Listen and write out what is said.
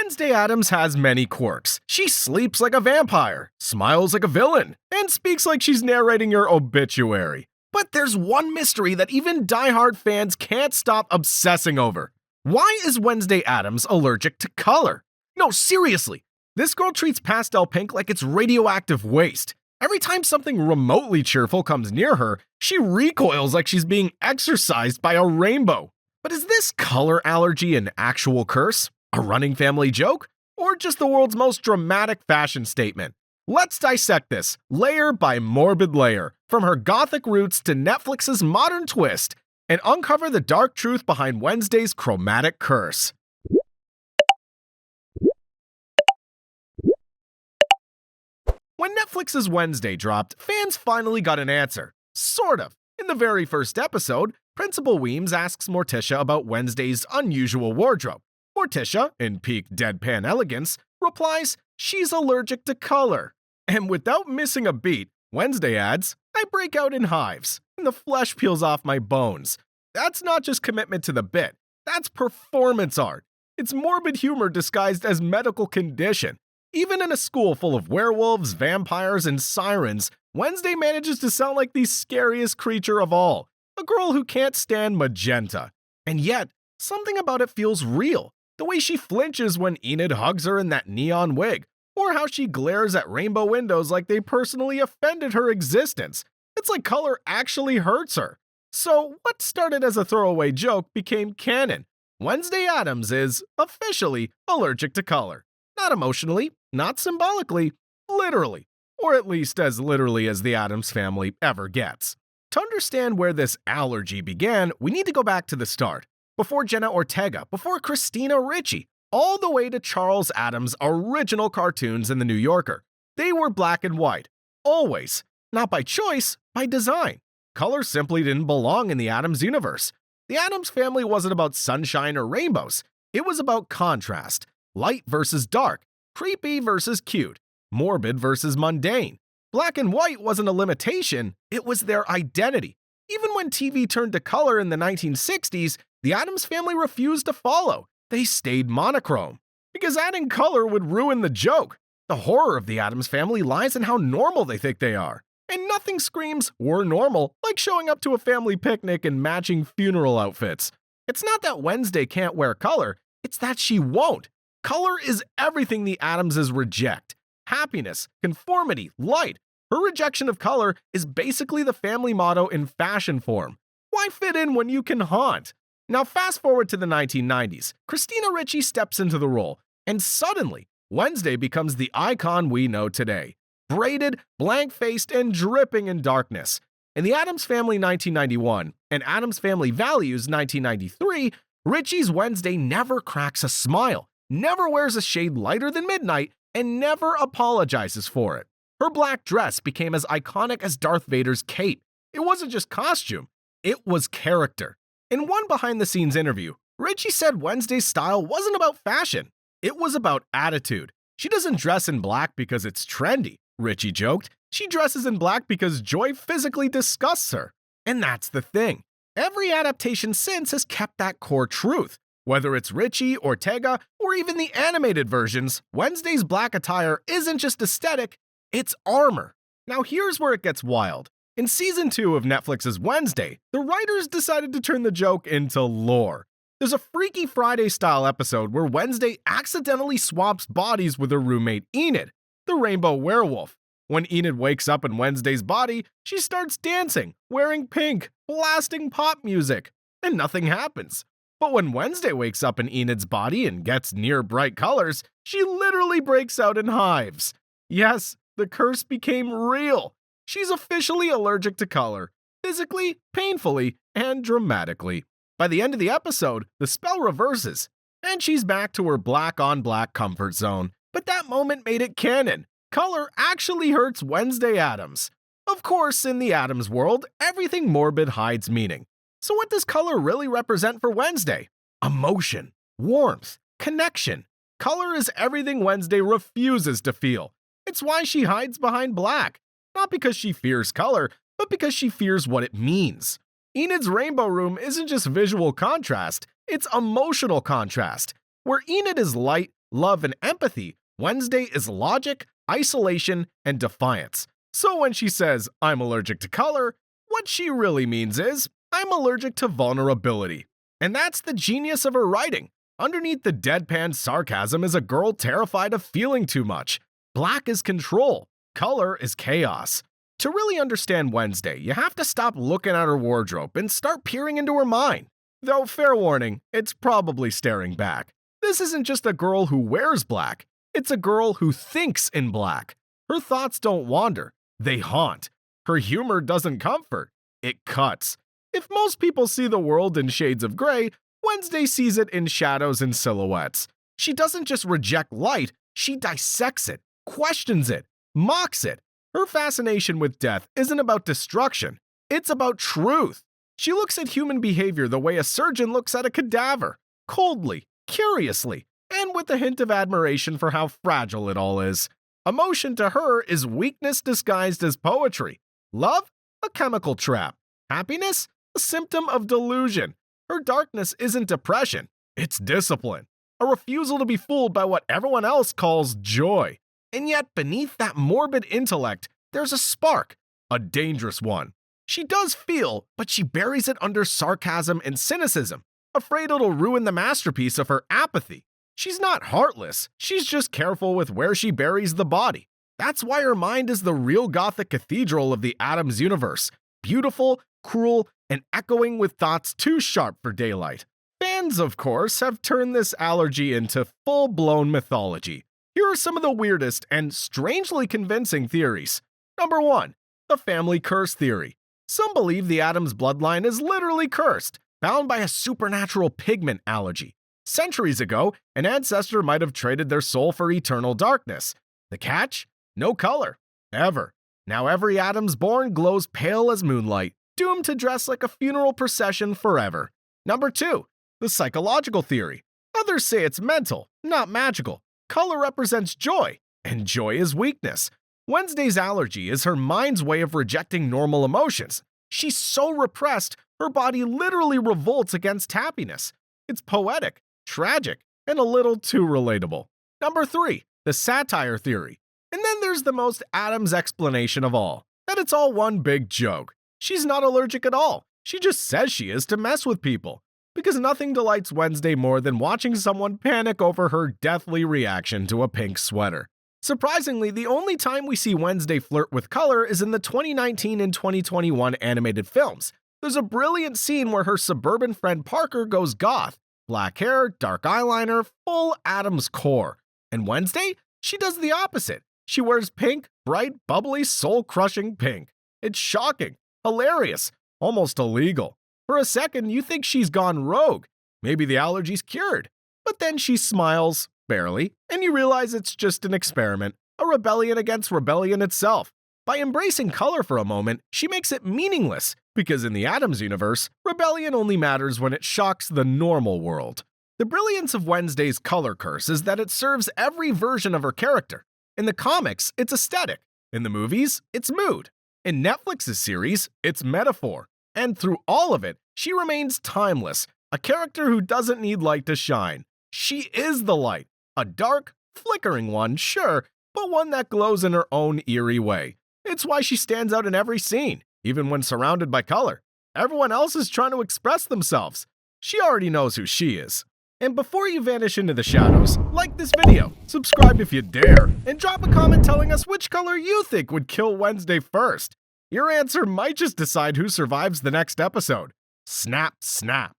Wednesday Addams has many quirks. She sleeps like a vampire, smiles like a villain, and speaks like she's narrating your obituary. But there's one mystery that even diehard fans can't stop obsessing over. Why is Wednesday Addams allergic to color? No, seriously, this girl treats pastel pink like it's radioactive waste. Every time something remotely cheerful comes near her, she recoils like she's being exorcised by a rainbow. But is this color allergy an actual curse? A running family joke? Or just the world's most dramatic fashion statement? Let's dissect this, layer by morbid layer, from her gothic roots to Netflix's modern twist, and uncover the dark truth behind Wednesday's chromatic curse. When Netflix's Wednesday dropped, fans finally got an answer. Sort of. In the very first episode, Principal Weems asks Morticia about Wednesday's unusual wardrobe. Morticia, in peak deadpan elegance, replies, she's allergic to color. And without missing a beat, Wednesday adds, I break out in hives, and the flesh peels off my bones. That's not just commitment to the bit, that's performance art. It's morbid humor disguised as medical condition. Even in a school full of werewolves, vampires, and sirens, Wednesday manages to sound like the scariest creature of all, a girl who can't stand magenta. And yet, something about it feels real. The way she flinches when Enid hugs her in that neon wig, or how she glares at rainbow windows like they personally offended her existence. It's like color actually hurts her. So, what started as a throwaway joke became canon. Wednesday Addams is, officially, allergic to color. Not emotionally, not symbolically, literally. Or at least as literally as the Addams family ever gets. To understand where this allergy began, we need to go back to the start. Before Jenna Ortega, before Christina Ricci, all the way to Charles Addams' original cartoons in The New Yorker. They were black and white. Always. Not by choice, by design. Color simply didn't belong in the Addams universe. The Addams family wasn't about sunshine or rainbows. It was about contrast. Light versus dark. Creepy versus cute. Morbid versus mundane. Black and white wasn't a limitation, it was their identity. Even when TV turned to color in the 1960s, the Addams family refused to follow. They stayed monochrome. Because adding color would ruin the joke. The horror of the Addams family lies in how normal they think they are. And nothing screams, we're normal, like showing up to a family picnic in matching funeral outfits. It's not that Wednesday can't wear color, it's that she won't. Color is everything the Addamses reject. Happiness, conformity, light. Her rejection of color is basically the family motto in fashion form. Why fit in when you can haunt? Now fast forward to the 1990s. Christina Ricci steps into the role, and suddenly, Wednesday becomes the icon we know today. Braided, blank-faced, and dripping in darkness. In the Addams Family 1991 and Addams Family Values 1993, Ricci's Wednesday never cracks a smile, never wears a shade lighter than midnight, and never apologizes for it. Her black dress became as iconic as Darth Vader's cape. It wasn't just costume, it was character. In one behind-the-scenes interview, Ricci said Wednesday's style wasn't about fashion, it was about attitude. She doesn't dress in black because it's trendy, Ricci joked. She dresses in black because joy physically disgusts her. And that's the thing. Every adaptation since has kept that core truth. Whether it's Ricci, Ortega, or even the animated versions, Wednesday's black attire isn't just aesthetic, it's armor. Now here's where it gets wild. In Season 2 of Netflix's Wednesday, the writers decided to turn the joke into lore. There's a Freaky Friday-style episode where Wednesday accidentally swaps bodies with her roommate Enid, the rainbow werewolf. When Enid wakes up in Wednesday's body, she starts dancing, wearing pink, blasting pop music, and nothing happens. But when Wednesday wakes up in Enid's body and gets near bright colors, she literally breaks out in hives. Yes, the curse became real. She's officially allergic to color, physically, painfully, and dramatically. By the end of the episode, the spell reverses, and she's back to her black-on-black comfort zone. But that moment made it canon. Color actually hurts Wednesday Addams. Of course, in the Addams world, everything morbid hides meaning. So what does color really represent for Wednesday? Emotion, warmth, connection. Color is everything Wednesday refuses to feel. It's why she hides behind black. Not because she fears color, but because she fears what it means. Enid's rainbow room isn't just visual contrast, it's emotional contrast. Where Enid is light, love, and empathy, Wednesday is logic, isolation, and defiance. So when she says, "I'm allergic to color," what she really means is, "I'm allergic to vulnerability." And that's the genius of her writing. Underneath the deadpan sarcasm is a girl terrified of feeling too much. Black is control. Color is chaos. To really understand Wednesday, you have to stop looking at her wardrobe and start peering into her mind. Though, fair warning, it's probably staring back. This isn't just a girl who wears black. It's a girl who thinks in black. Her thoughts don't wander. They haunt. Her humor doesn't comfort. It cuts. If most people see the world in shades of gray, Wednesday sees it in shadows and silhouettes. She doesn't just reject light, she dissects it, questions it, mocks it. Her fascination with death isn't about destruction, it's about truth. She looks at human behavior the way a surgeon looks at a cadaver, coldly, curiously, and with a hint of admiration for how fragile it all is. Emotion to her is weakness disguised as poetry. Love? A chemical trap. Happiness? A symptom of delusion. Her darkness isn't depression, it's discipline. A refusal to be fooled by what everyone else calls joy. And yet, beneath that morbid intellect, there's a spark, a dangerous one. She does feel, but she buries it under sarcasm and cynicism, afraid it'll ruin the masterpiece of her apathy. She's not heartless, she's just careful with where she buries the body. That's why her mind is the real Gothic cathedral of the Addams universe. Beautiful, cruel, and echoing with thoughts too sharp for daylight. Fans, of course, have turned this allergy into full-blown mythology. Here are some of the weirdest and strangely convincing theories. Number 1. The family curse theory. Some believe the Addams bloodline is literally cursed, bound by a supernatural pigment allergy. Centuries ago, an ancestor might have traded their soul for eternal darkness. The catch? No color. Ever. Now every Addams born glows pale as moonlight, doomed to dress like a funeral procession forever. Number 2. The psychological theory. Others say it's mental, not magical. Color represents joy, and joy is weakness. Wednesday's allergy is her mind's way of rejecting normal emotions. She's so repressed, her body literally revolts against happiness. It's poetic, tragic, and a little too relatable. Number 3. The satire theory. And then there's the most Addams explanation of all, that it's all one big joke. She's not allergic at all. She just says she is to mess with people. Because nothing delights Wednesday more than watching someone panic over her deathly reaction to a pink sweater. Surprisingly, the only time we see Wednesday flirt with color is in the 2019 and 2021 animated films. There's a brilliant scene where her suburban friend Parker goes goth. Black hair, dark eyeliner, full Addams core. And Wednesday? She does the opposite. She wears pink, bright, bubbly, soul-crushing pink. It's shocking, hilarious, almost illegal. For a second, you think she's gone rogue. Maybe the allergy's cured. But then she smiles, barely, and you realize it's just an experiment, a rebellion against rebellion itself. By embracing color for a moment, she makes it meaningless, because in the Addams universe, rebellion only matters when it shocks the normal world. The brilliance of Wednesday's color curse is that it serves every version of her character. In the comics, it's aesthetic. In the movies, it's mood. In Netflix's series, it's metaphor. And through all of it, she remains timeless, a character who doesn't need light to shine. She is the light, a dark, flickering one, sure, but one that glows in her own eerie way. It's why she stands out in every scene, even when surrounded by color. Everyone else is trying to express themselves. She already knows who she is. And before you vanish into the shadows, like this video, subscribe if you dare, and drop a comment telling us which color you think would kill Wednesday first. Your answer might just decide who survives the next episode. Snap, snap.